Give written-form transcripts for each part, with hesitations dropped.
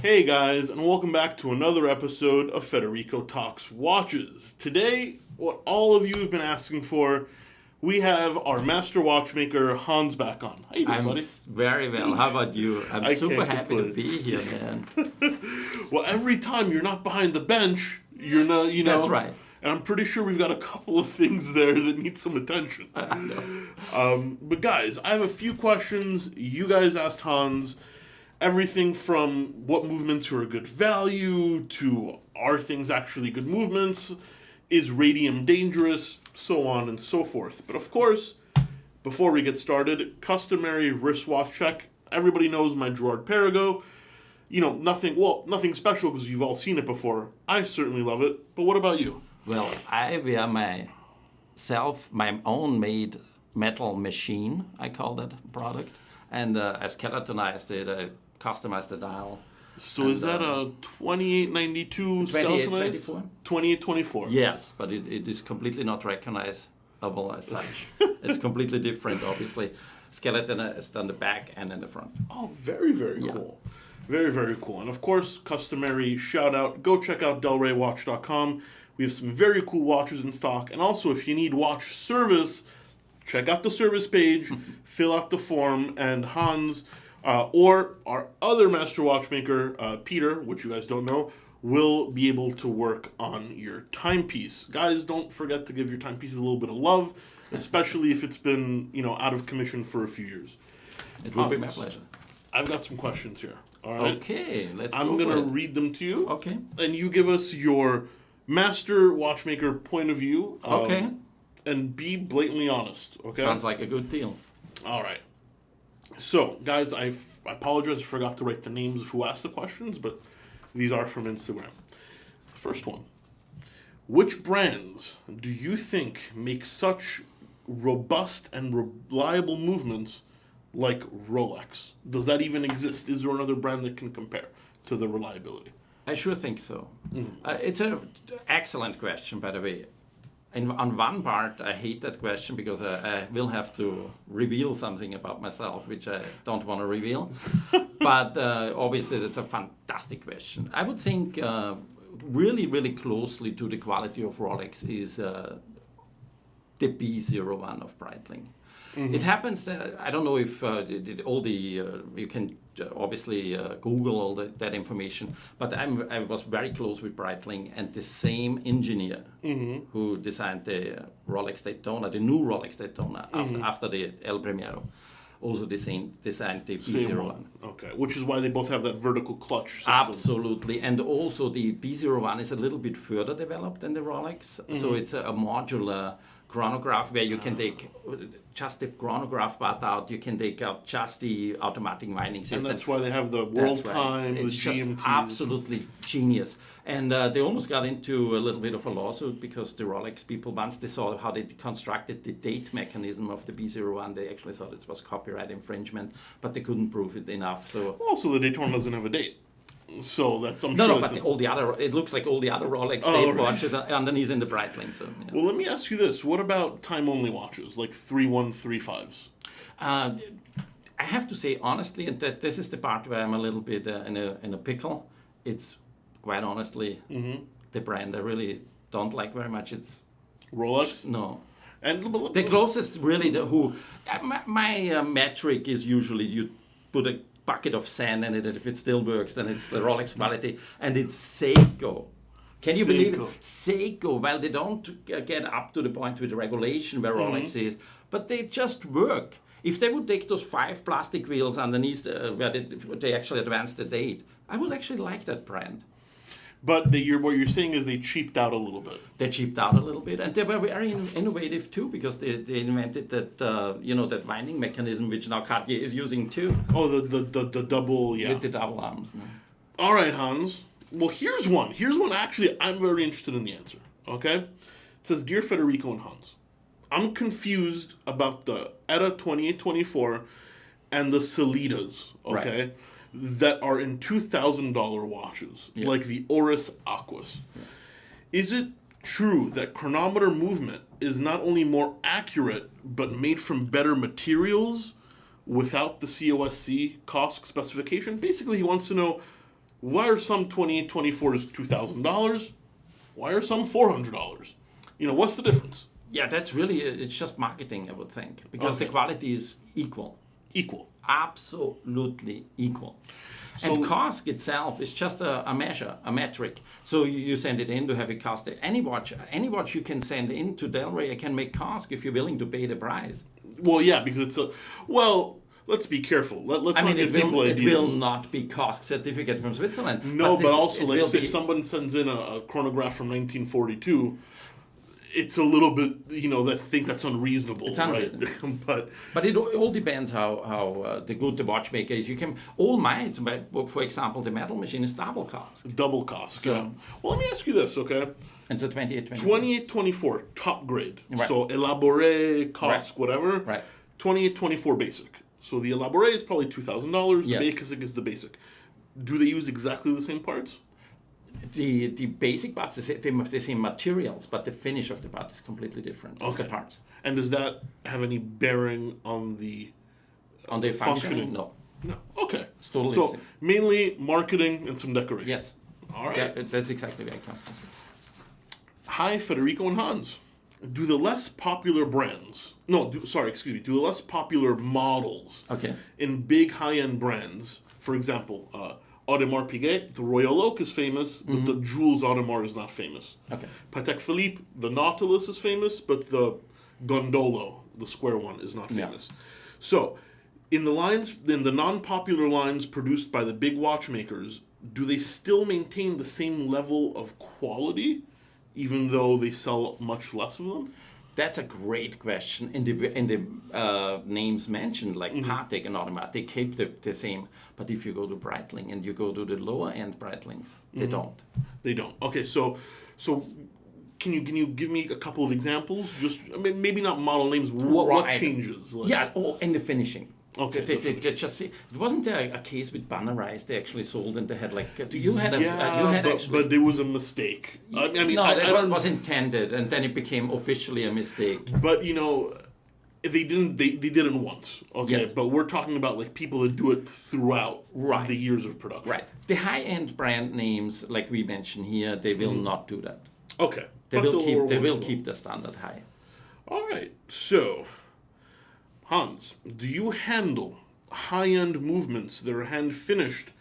Hey guys, and welcome back to another episode of Federico Talks Watches. Today, what all of you have been asking for, we have our master watchmaker Hans back on. How you doing, buddy? Very well. How about you? I'm super happy to be here, man. Well, every time you're not behind the bench, you're not, That's right. And I'm pretty sure we've got a couple of things there that need some attention. But guys, I have a few questions. You guys asked Hans. Everything from what movements are a good value to are things actually good movements, is radium dangerous, so on and so forth. But of course, before we get started, customary wristwatch check. Everybody knows my Gerard Perigo. Nothing special because you've all seen it before. I certainly love it. But what about you? Well, I wear my own made metal machine, I call that product. And I skeletonized it, I customized the dial. So is that a 2892 skeletonized? 2824. Yes, but it is completely not recognizable as such. It's completely different, obviously. Skeletonized on the back and in the front. Oh, very, very cool. Very, very cool. And of course, customary shout out, go check out delraywatch.com. We have some very cool watches in stock. And also, if you need watch service, check out the service page, fill out the form, and Hans, or our other master watchmaker, Peter, which you guys don't know, will be able to work on your timepiece. Guys, don't forget to give your timepieces a little bit of love, especially if it's been, out of commission for a few years. It will be my pleasure. I've got some questions here. All right. Okay, I'm going to read them to you. Okay. And you give us your master watchmaker point of view. Okay. And be blatantly honest, okay? Sounds like a good deal. All right. So, guys, I apologize, I forgot to write the names of who asked the questions, but these are from Instagram. First one. Which brands do you think make such robust and reliable movements like Rolex? Does that even exist? Is there another brand that can compare to the reliability? I sure think so. It's an excellent question, by the way. And on one part, I hate that question because I will have to reveal something about myself, which I don't want to reveal. But obviously, that's a fantastic question. I would think really, really closely to the quality of Rolex is the B01 of Breitling. Mm-hmm. It happens that, I don't know if you can obviously Google all that information, but I was very close with Breitling, and the same engineer who designed the Rolex Daytona, the new Rolex Daytona, after the El Primero, also designed the B01. Okay, which is why they both have that vertical clutch system. Absolutely, and also the B01 is a little bit further developed than the Rolex, so it's a modular chronograph where you can take just the chronograph part out, you can take out just the automatic winding system. And that's why they have the world time, it's the just GMT. Absolutely genius. And they almost got into a little bit of a lawsuit because the Rolex people, once they saw how they constructed the date mechanism of the B01, they actually thought it was copyright infringement, but they couldn't prove it enough. So also, the Daytona doesn't have a date. So that's but all the other, it looks like all the other Rolex date watches underneath in the Breitling. So yeah. Well, let me ask you this: what about time-only watches like 3135s? I have to say honestly, and that this is the part where I'm a little bit in a pickle. It's quite honestly the brand I really don't like very much. It's Rolex. No. And the closest really my metric is usually you put a bucket of sand in it, and if it still works, then it's the Rolex quality, and it's Seiko. Can you believe it? Seiko, well, they don't get up to the point with regulation where Rolex is, but they just work. If they would take those 5 plastic wheels underneath where they actually advance the date, I would actually like that brand. But what you're saying is they cheaped out a little bit. They cheaped out a little bit, and they were very innovative too, because they invented that that winding mechanism, which now Cartier is using too. Oh, the double, yeah. With the double arms. No? All right, Hans. Well, here's one. Actually, I'm very interested in the answer. Okay, it says, "Dear Federico and Hans, I'm confused about the ETA 2824 and the Solitas. Okay." Right. That are in $2,000 watches, like the Oris Aquas. Yes. Is it true that chronometer movement is not only more accurate, but made from better materials without the COSC cost specification? Basically, he wants to know, Why are some 2824s $2,000? Why are some $400? What's the difference? Yeah, that's really, it's just marketing, I would think, because the quality is equal. Equal. Absolutely equal. And cost itself is just a measure, a metric. So you send it in to have it cost. Any watch you can send in to Delray can make cost if you're willing to pay the price. Well, yeah, because let's be careful. Let's not give people ideas. It will not be cost certificate from Switzerland. No, but also, like, if someone sends in a chronograph from 1942, it's a little bit, they think that's unreasonable. It's unreasonable. Right? But it all depends how good the watchmaker is. For example, the metal machine is double cask. Double cask, yeah. Well, let me ask you this, okay? And so 2824. 2824, top grade. Right. So Elaboré, cask, whatever. Right. 2824 basic. So the Elaboré is probably $2,000. Yes. The basic is the basic. Do they use exactly the same parts? The basic parts, the same materials, but the finish of the part is completely different. Okay. Of the parts. And does that have any bearing on the functioning? No. No. Okay. It's totally so the same. mainly marketing and some decoration. Yes. All right. Yeah, that's exactly where it comes from. Hi, Federico and Hans. Do the less popular brands, do the less popular models in big high-end brands, for example, Audemars Piguet, the Royal Oak is famous, but the Jules Audemars is not famous. Okay. Patek Philippe, the Nautilus is famous, but the Gondolo, the square one, is not famous. Yeah. So, in the non-popular lines produced by the big watchmakers, do they still maintain the same level of quality, even though they sell much less of them? That's a great question. In the names mentioned, like Patek and Audemars, they keep the same. But if you go to Breitling and you go to the lower end Breitlings, they don't. They don't. Okay, so can you give me a couple of examples? Just maybe not model names. What changes? In the finishing. Okay. They just see. It wasn't there a case with Bannerais they actually sold and they had like. But there was a mistake. That was intended and then it became officially a mistake. But they didn't. They did it once. Okay, yes. But we're talking about like people that do it throughout the years of production. Right. The high end brand names, like we mentioned here, they will not do that. Okay. They will keep the standard high. All right. So, Hans, do you handle high-end movements that are hand-finished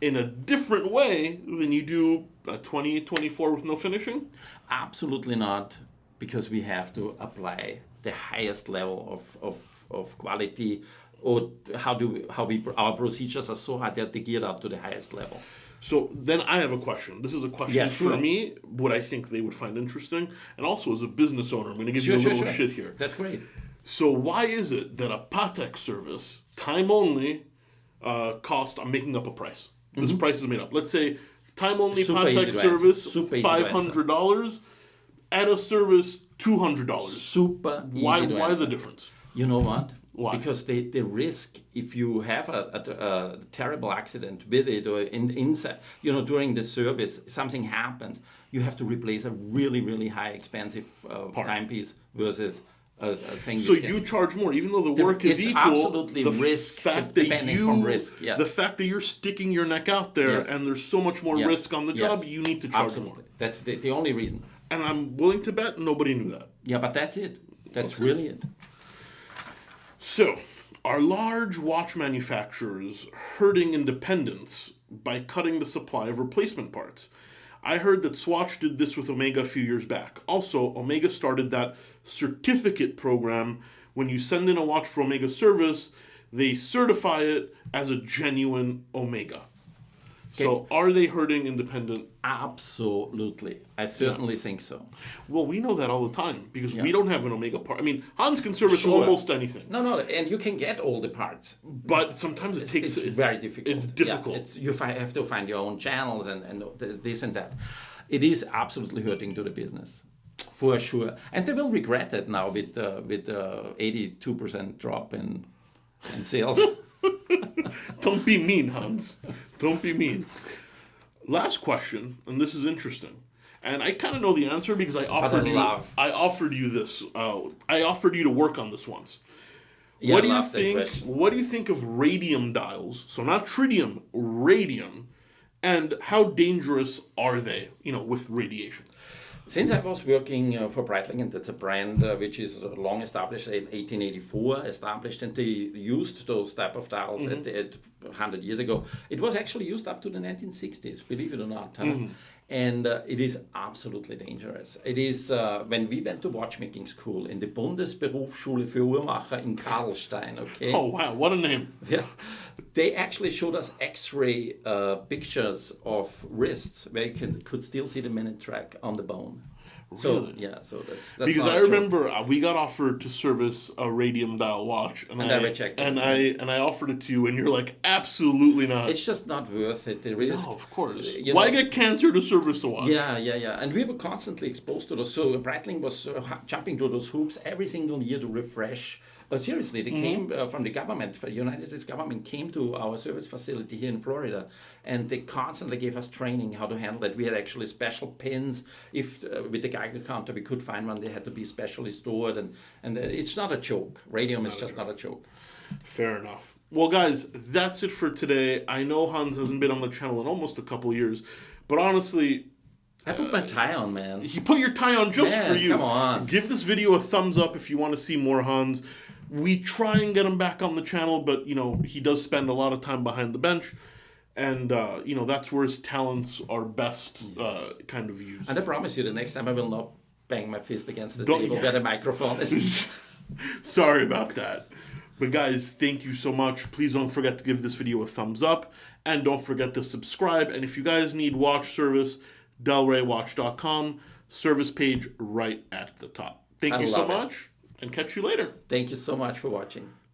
in a different way than you do a 2824 with no finishing? Absolutely not, because we have to apply the highest level of quality, or our procedures are so high that they're geared up to the highest level. So then I have a question. This is a question for me, what I think they would find interesting, and also as a business owner, I'm going to give you a little shit here. That's great. So why is it that a Patek service, time only, cost, I'm making up a price. This price is made up. Let's say time only Patek service, $500, at a service, $200. Super easy Why the difference? You know what? Why? Because the risk, if you have a terrible accident with it or inside, during the service, something happens, you have to replace a really, really high expensive timepiece versus a thing. So you charge more, even though the work is equal. It's absolutely risk, depending from risk. Yeah. The fact that you're sticking your neck out there and there's so much more risk on the job, you need to charge more. That's the only reason. And I'm willing to bet nobody knew that. Yeah, but that's it. That's really it. So, are large watch manufacturers hurting independence by cutting the supply of replacement parts? I heard that Swatch did this with Omega a few years back. Also, Omega started that certificate program. When you send in a watch for Omega service, they certify it as a genuine Omega. Okay. So, are they hurting independent? Absolutely. I certainly think so. Well, we know that all the time because we don't have an Omega part. I mean, Hans can service almost anything. No, and you can get all the parts. But sometimes it's very difficult. It's difficult. You have to find your own channels and this and that. It is absolutely hurting to the business, for sure. And they will regret it now with 82% drop in sales. Don't be mean, Hans. Don't be mean. Last question, and this is interesting. And I kind of know the answer because I offered you this. I offered you to work on this once. Yeah, what do you think? What do you think of radium dials? So not tritium, radium, And how dangerous are they, with radiation? Since I was working for Breitling, and that's a brand which is long established, in 1884 established, and they used those type of dials at 100 years ago. It was actually used up to the 1960s, believe it or not. Huh? And it is absolutely dangerous. It is, when we went to watchmaking school in the Bundesberufsschule für Uhrmacher in Karlstein, okay? Oh, wow, what a name. Yeah. They actually showed us X-ray pictures of wrists where you could still see the minute track on the bone. Really? So that's because I remember we got offered to service a Radium dial watch, and I rejected it. And I offered it to you, and you're like, absolutely not. It's just not worth it. It really no, of course. Why get cancer to service a watch? Yeah. And we were constantly exposed to those. So Breitling was jumping through those hoops every single year to refresh. Seriously, they came from the government. The United States government came to our service facility here in Florida, and they constantly gave us training how to handle it. We had actually special pins. If with the Geiger counter we could find one, they had to be specially stored, and it's not a joke. Radium is just not a joke. Fair enough. Well, guys, that's it for today. I know Hans hasn't been on the channel in almost a couple years, but honestly, I put my tie on, man. You put your tie on just for you. Come on. Give this video a thumbs up if you want to see more Hans. We try and get him back on the channel, but, he does spend a lot of time behind the bench. And, that's where his talents are best kind of used. And I promise you, the next time I will not bang my fist against the table where the microphone is. Sorry about that. But, guys, thank you so much. Please don't forget to give this video a thumbs up. And don't forget to subscribe. And if you guys need watch service, delraywatch.com, service page right at the top. Thank you so much. And catch you later. Thank you so much for watching.